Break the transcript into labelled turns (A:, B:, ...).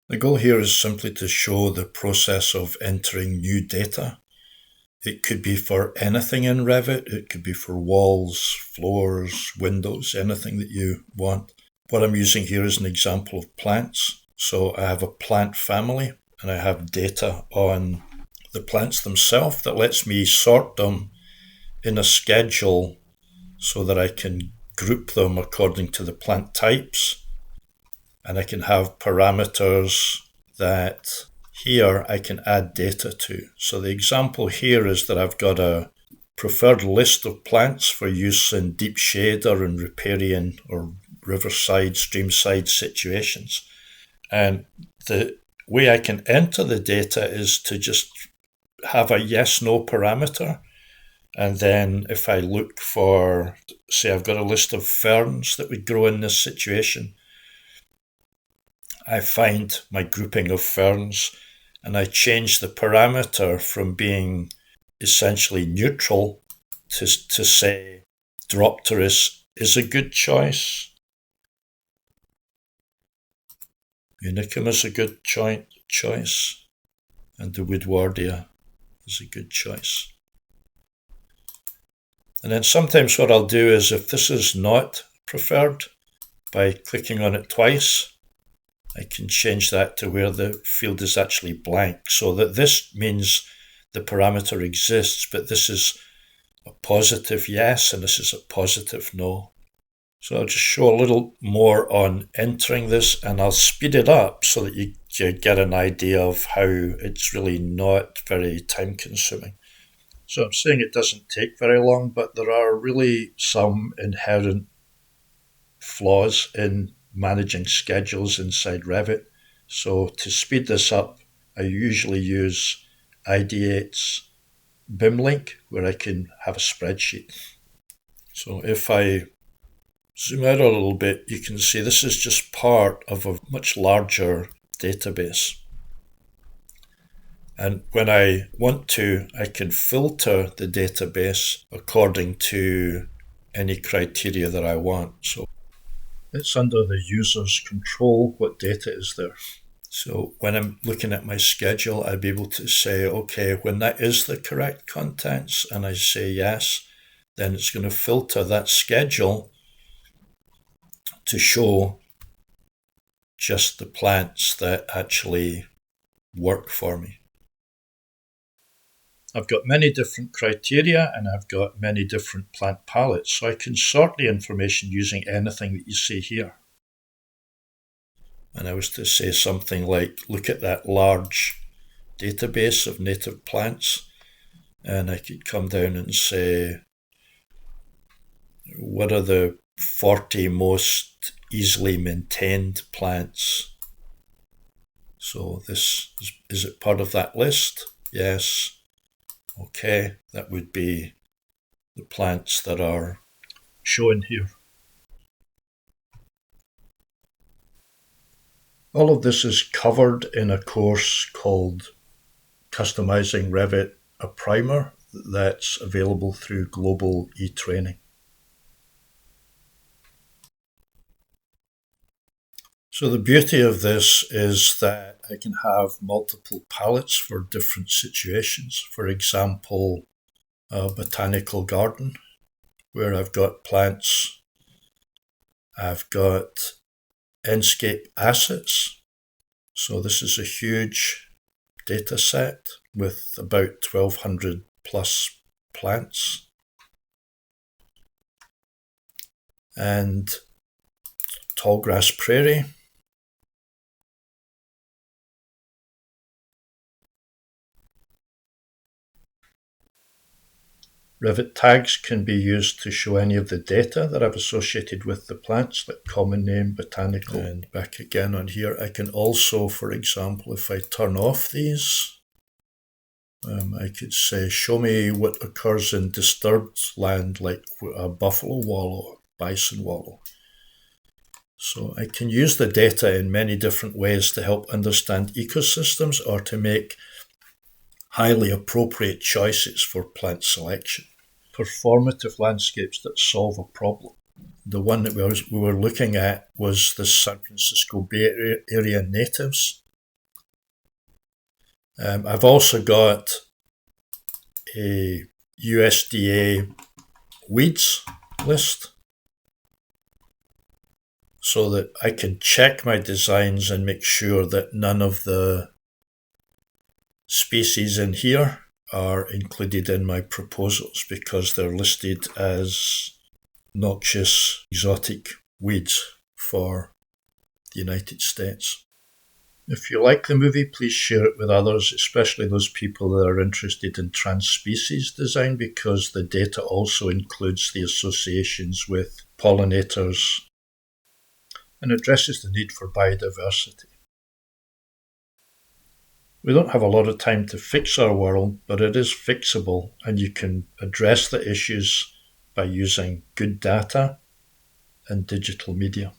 A: The goal here is simply to show the process of entering new data. It could be for anything in Revit. It could be for walls, floors, windows, anything that you want. What I'm using here is an example of plants. So I have a plant family and I have data on the plants themselves that lets me sort them in a schedule so that I can group them according to the plant types. And I can have parameters that here I can add data to. So the example here is that I've got a preferred list of plants for use in deep shade or in riparian or riverside, streamside situations. And the way I can enter the data is to just have a yes/no parameter. And then if I look for, say I've got a list of ferns that would grow in this situation, I find my grouping of ferns and I change the parameter from being essentially neutral to say Dropterus is a good choice. Unicum is a good choice. And the Woodwardia is a good choice. And then sometimes what I'll do is if this is not preferred, by clicking on it twice, I can change that to where the field is actually blank, so that this means the parameter exists, but this is a positive yes and this is a positive no. So I'll just show a little more on entering this, and I'll speed it up so that you get an idea of how it's really not very time consuming. So I'm saying it doesn't take very long, but there are really some inherent flaws in managing schedules inside Revit. So to speed this up, I usually use Ideate's BIM link where I can have a spreadsheet. So if I zoom out a little bit, you can see this is just part of a much larger database. And when I want to, I can filter the database according to any criteria that I want. So it's under the user's control what data is there. So when I'm looking at my schedule, I'd be able to say, okay, when that is the correct contents, and I say yes, then it's going to filter that schedule to show just the plants that actually work for me. I've got many different criteria and I've got many different plant palettes, so I can sort the information using anything that you see here. And I was to say something like, look at that large database of native plants, and I could come down and say, what are the 40 most easily maintained plants? So this is it part of that list? Yes. Okay, that would be the plants that are shown here. All of this is covered in a course called Customizing Revit, a Primer, that's available through Global eTraining. So the beauty of this is that I can have multiple palettes for different situations. For example, a botanical garden where I've got plants. I've got Enscape assets. So this is a huge data set with about 1,200 plus plants. And tallgrass prairie. Revit tags can be used to show any of the data that I've associated with the plants, like common name, botanical, and back again on here. I can also, for example, if I turn off these, I could say, show me what occurs in disturbed land like a buffalo wallow, bison wallow. So I can use the data in many different ways to help understand ecosystems or to make highly appropriate choices for plant selection. Performative landscapes that solve a problem. The one that we were looking at was the San Francisco Bay Area natives. I've also got a USDA weeds list so that I can check my designs and make sure that none of the species in here are included in my proposals because they're listed as noxious exotic weeds for the United States. If you like the movie, please share it with others, especially those people that are interested in trans-species design, because the data also includes the associations with pollinators and addresses the need for biodiversity. We don't have a lot of time to fix our world, but it is fixable, and you can address the issues by using good data and digital media.